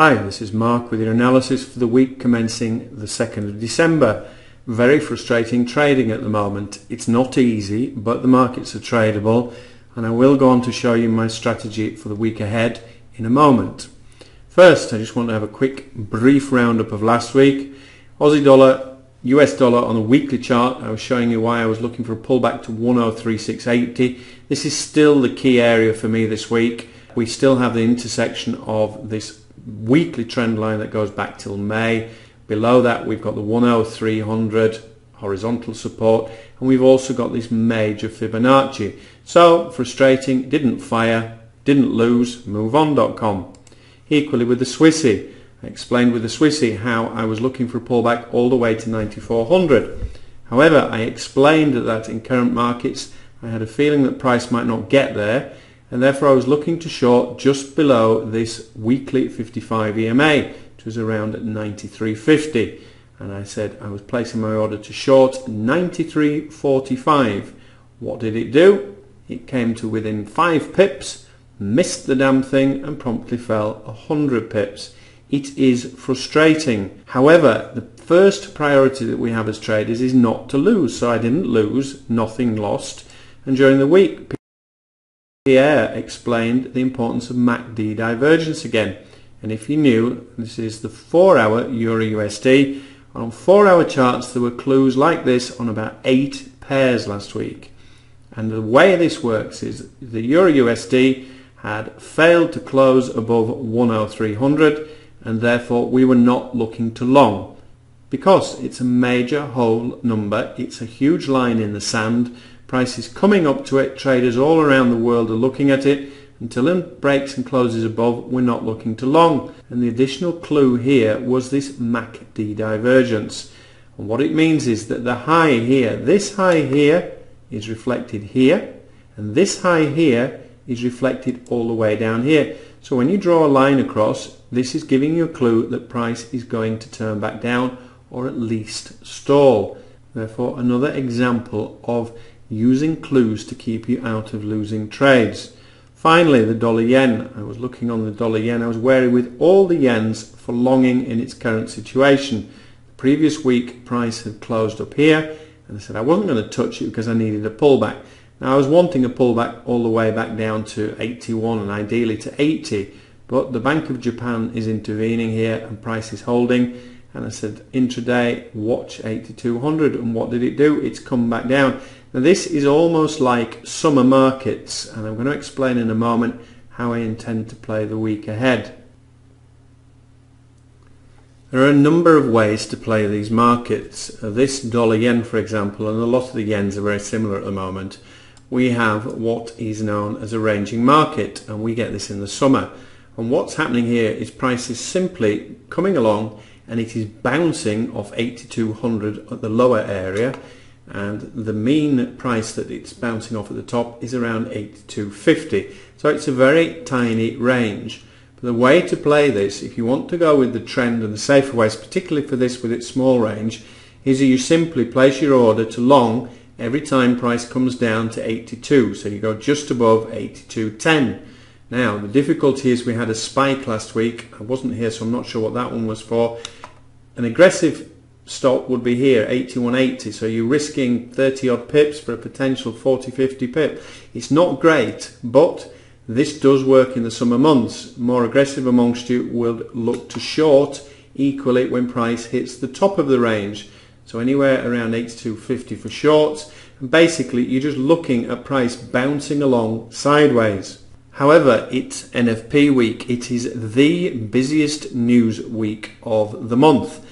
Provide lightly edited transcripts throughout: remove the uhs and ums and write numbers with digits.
Hi, this is Mark with your analysis for the week commencing the 2nd of December. Very frustrating trading at the moment. It's not easy, but the markets are tradable, and I will go on to show you my strategy for the week ahead in a moment. First, I just want to have a quick brief roundup of last week. Aussie dollar, US dollar on a weekly chart. I was showing you why I was looking for a pullback to 103.680. This is still the key area for me this week. We still have the intersection of this weekly trend line that goes back till May. Below that we've got the 10300 horizontal support, and we've also got this major Fibonacci. So frustrating, didn't fire, didn't lose, moveon.com. Equally with the Swissy, I explained with the Swissy how I was looking for a pullback all the way to 9400. However, I explained that in current markets I had a feeling that price might not get there, and therefore I was looking to short just below this weekly 55 EMA, which was around 93.50, and I said I was placing my order to short 93.45. What did it do? It came to within 5 pips, missed the damn thing, and promptly fell 100 pips. It is frustrating. However, the first priority that we have as traders is not to lose, so I didn't lose, nothing lost, and during the week Pierre explained the importance of MACD divergence again, and if you knew, this is the 4-hour Euro USD. On 4-hour charts there were clues like this on about 8 pairs last week, and the way this works is the Euro USD had failed to close above 10300, and therefore we were not looking to long because it's a major whole number, it's a huge line in the sand. Price is coming up to it, traders all around the world are looking at it. Until it breaks and closes above, we're not looking to long. And the additional clue here was this MACD divergence. And what it means is that the high here, this high here is reflected here, and this high here is reflected all the way down here. So when you draw a line across, this is giving you a clue that price is going to turn back down or at least stall. Therefore, another example of using clues to keep you out of losing trades. Finally, the dollar yen. I was looking on the dollar yen. I was wary with all the yens for longing in its current situation. The previous week price had closed up here, and I said I wasn't going to touch it because I needed a pullback. Now I was wanting a pullback all the way back down to 81 and ideally to 80, but the Bank of Japan is intervening here and price is holding, and I said intraday watch 8200, and what did it do? It's come back down. Now this is almost like summer markets, and I'm going to explain in a moment how I intend to play the week ahead. There are a number of ways to play these markets. This dollar yen, for example, and a lot of the yens are very similar at the moment. We have what is known as a ranging market, and we get this in the summer. And what's happening here is price is simply coming along, and it is bouncing off 8200 at the lower area, and the mean price that it's bouncing off at the top is around 82.50. So it's a very tiny range. But the way to play this, if you want to go with the trend and the safer ways, particularly for this with its small range, is that you simply place your order to long every time price comes down to 82. So you go just above 82.10. Now the difficulty is we had a spike last week. I wasn't here, so I'm not sure what that one was for. An aggressive stop would be here, 81.80, so you're risking 30 odd pips for a potential 40-50 pip. It's not great, but this does work in the summer months. More aggressive amongst you will look to short equally when price hits the top of the range, so anywhere around 82.50 for shorts, and basically you're just looking at price bouncing along sideways. However, it's NFP week. It is the busiest news week of the month.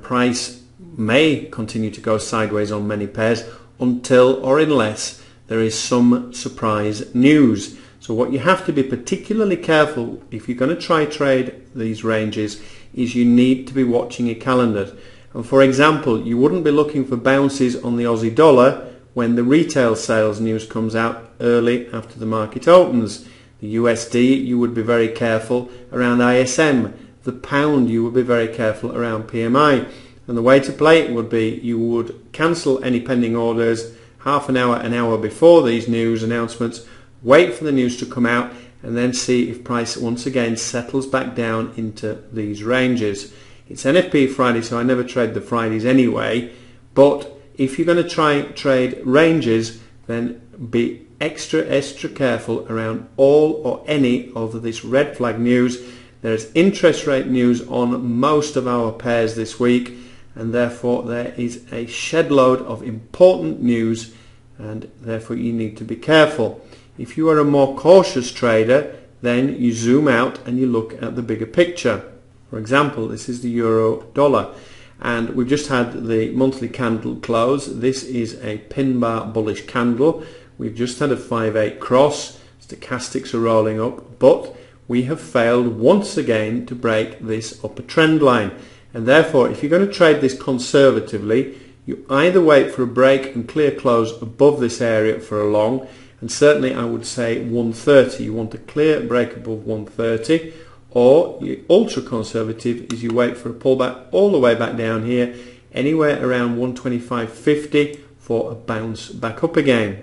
Price may continue to go sideways on many pairs until or unless there is some surprise news. So what you have to be particularly careful if you're going to try trade these ranges is you need to be watching your calendar. And for example, you wouldn't be looking for bounces on the Aussie dollar when the retail sales news comes out early after the market opens. The USD, you would be very careful around ISM. The pound, you would be very careful around PMI. And the way to play it would be you would cancel any pending orders half an hour before these news announcements, wait for the news to come out, and then see if price once again settles back down into these ranges. It's NFP Friday, so I never trade the Fridays anyway, but if you're going to try trade ranges, then be extra careful around all or any of this red flag news. There is interest rate news on most of our pairs this week, and therefore there is a shed load of important news, and therefore you need to be careful. If you are a more cautious trader, then you zoom out and you look at the bigger picture. For example, this is the euro dollar, and we've just had the monthly candle close. This is a pin bar bullish candle. We've just had a 5/8 cross. Stochastics are rolling up, but we have failed once again to break this upper trend line, and therefore if you're going to trade this conservatively, you either wait for a break and clear close above this area for a long, and certainly I would say 130. You want a clear break above 130, or ultra conservative is you wait for a pullback all the way back down here, anywhere around 125.50 for a bounce back up again.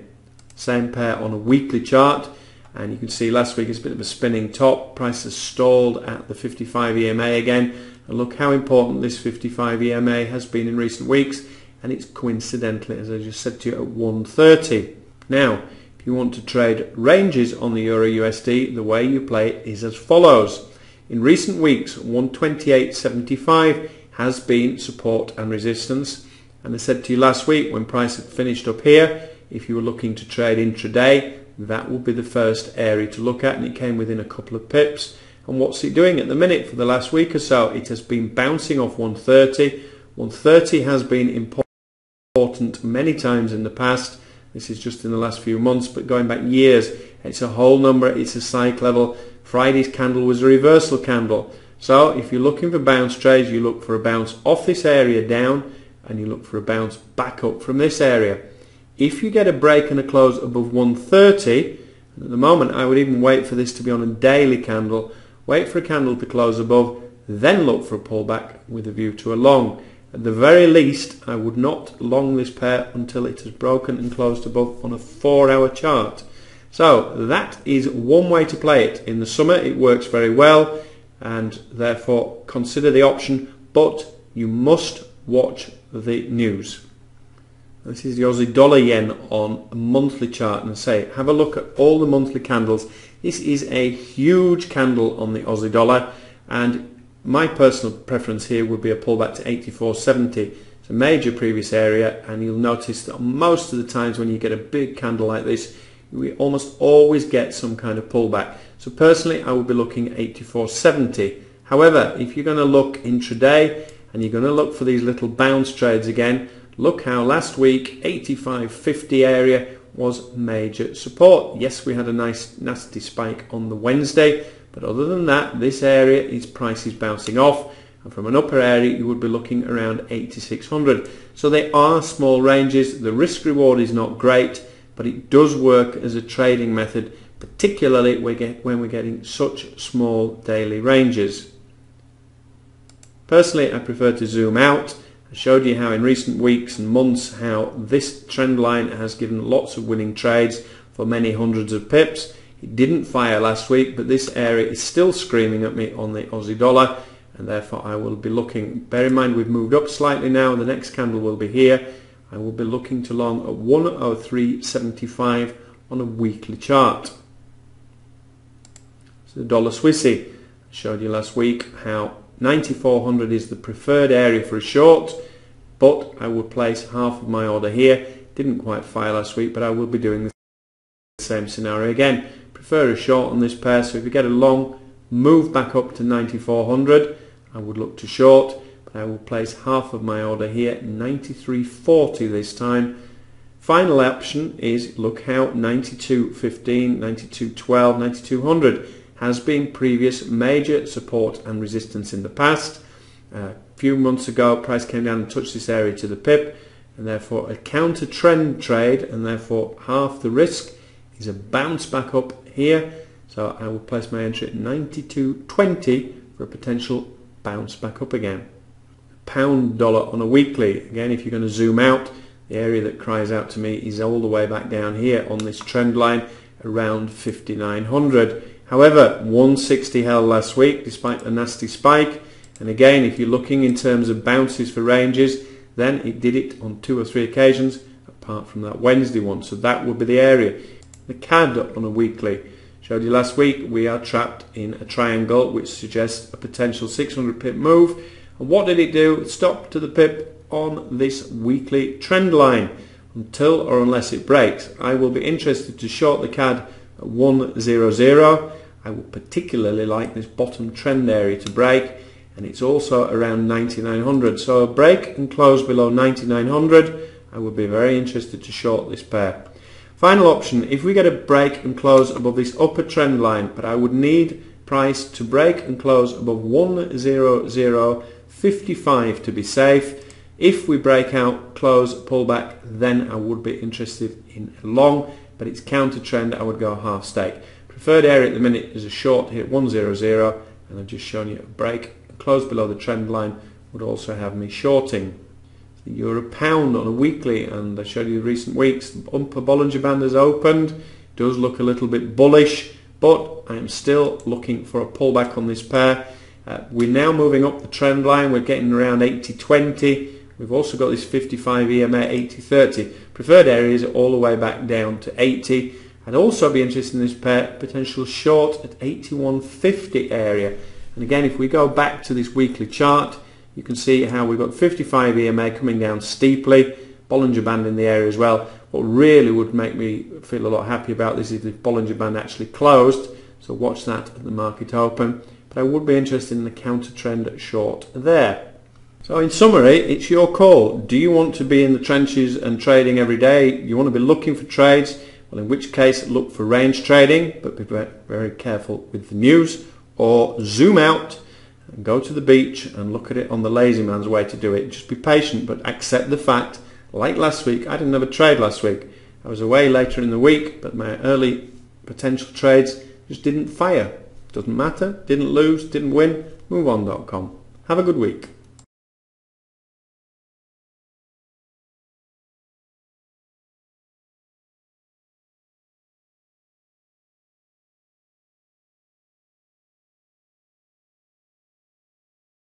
Same pair on a weekly chart, and you can see last week it's a bit of a spinning top. Price has stalled at the 55 EMA again, and look how important this 55 EMA has been in recent weeks, and it's coincidentally, as I just said to you, at 130. Now if you want to trade ranges on the Euro USD, the way you play it is as follows. In recent weeks, 128.75 has been support and resistance, and I said to you last week when price had finished up here, if you were looking to trade intraday, that will be the first area to look at, and it came within a couple of pips. And what's it doing at the minute for the last week or so? It has been bouncing off 130. 130 has been important many times in the past. This is just in the last few months, but going back years, it's a whole number, it's a psych level. Friday's candle was a reversal candle. So if you're looking for bounce trades, you look for a bounce off this area down, and you look for a bounce back up from this area. If you get a break and a close above 130, at the moment I would even wait for this to be on a daily candle, wait for a candle to close above, then look for a pullback with a view to a long. At the very least, I would not long this pair until it has broken and closed above on a 4-hour chart. So that is one way to play it. In the summer it works very well, and therefore consider the option, but you must watch the news. This is the Aussie dollar yen on a monthly chart, and say have a look at all the monthly candles. This is a huge candle on the Aussie dollar, and my personal preference here would be a pullback to 84.70. It's a major previous area, and you'll notice that most of the times when you get a big candle like this, we almost always get some kind of pullback. So personally I would be looking at 84.70. However, if you're going to look intraday and you're going to look for these little bounce trades again, look how last week 85.50 area was major support. Yes, we had a nice nasty spike on the Wednesday, but other than that, this area, its price is bouncing off, and from an upper area you would be looking around 8600. So they are small ranges. The risk reward is not great, but it does work as a trading method, particularly when we're getting such small daily ranges. Personally, I prefer to zoom out. I showed you how in recent weeks and months how this trend line has given lots of winning trades for many hundreds of pips. It didn't fire last week, but this area is still screaming at me on the Aussie dollar, and therefore I will be looking. Bear in mind we've moved up slightly now. The next candle will be here. I will be looking to long at 103.75 on a weekly chart. So the dollar Swissy, I showed you last week how 9400 is the preferred area for a short, but I would place half of my order here. Didn't quite fire last week, but I will be doing the same scenario again. Prefer a short on this pair, so if you get a long, move back up to 9400, I would look to short, but I will place half of my order here, 93.40 this time. Final option is look how 92.15, 92.12, 9200 has been previous major support and resistance in the past. A few months ago price came down and touched this area to the pip, and therefore a counter trend trade, and therefore half the risk is a bounce back up here. So I will place my entry at 92.20 for a potential bounce back up again. Pound dollar on a weekly, again if you're going to zoom out, the area that cries out to me is all the way back down here on this trend line around 5900. However, 160 held last week despite a nasty spike, and again, if you're looking in terms of bounces for ranges, then it did it on 2 or 3 occasions apart from that Wednesday one, so that would be the area. The CAD on a weekly showed you last week we are trapped in a triangle which suggests a potential 600 pip move, and what did it do? It stopped to the pip on this weekly trend line until or unless it breaks. I will be interested to short the CAD at 100. I would particularly like this bottom trend area to break, and it's also around 9900, so a break and close below 9900, I would be very interested to short this pair. Final option, if we get a break and close above this upper trend line, but I would need price to break and close above 100.55 to be safe. If we break out, close, pull back, then I would be interested in a long, but it's counter trend, I would go half stake. Preferred area at the minute is a short here at 100, and I've just shown you a break. Close below the trend line would also have me shorting. The euro pound on a weekly, and I showed you the recent weeks, the upper Bollinger Band has opened. It does look a little bit bullish, but I am still looking for a pullback on this pair. We're now moving up the trend line, we're getting around 80.20. We've also got this 55 EMA 80.30. Preferred areas are all the way back down to 80. I'd also be interested in this pair, potential short at 81.50 area. And again, if we go back to this weekly chart, you can see how we've got 55 EMA coming down steeply, Bollinger Band in the area as well. What really would make me feel a lot happy about this is if Bollinger Band actually closed, so watch that at the market open. But I would be interested in the counter trend short there. So in summary, it's your call. Do you want to be in the trenches and trading every day? You want to be looking for trades? Well, in which case look for range trading, but be very careful with the news, or zoom out and go to the beach and look at it on the lazy man's way to do it. Just be patient, but accept the fact, like last week, I didn't have a trade last week. I was away later in the week, but my early potential trades just didn't fire. Doesn't matter, didn't lose, didn't win, moveon.com. Have a good week.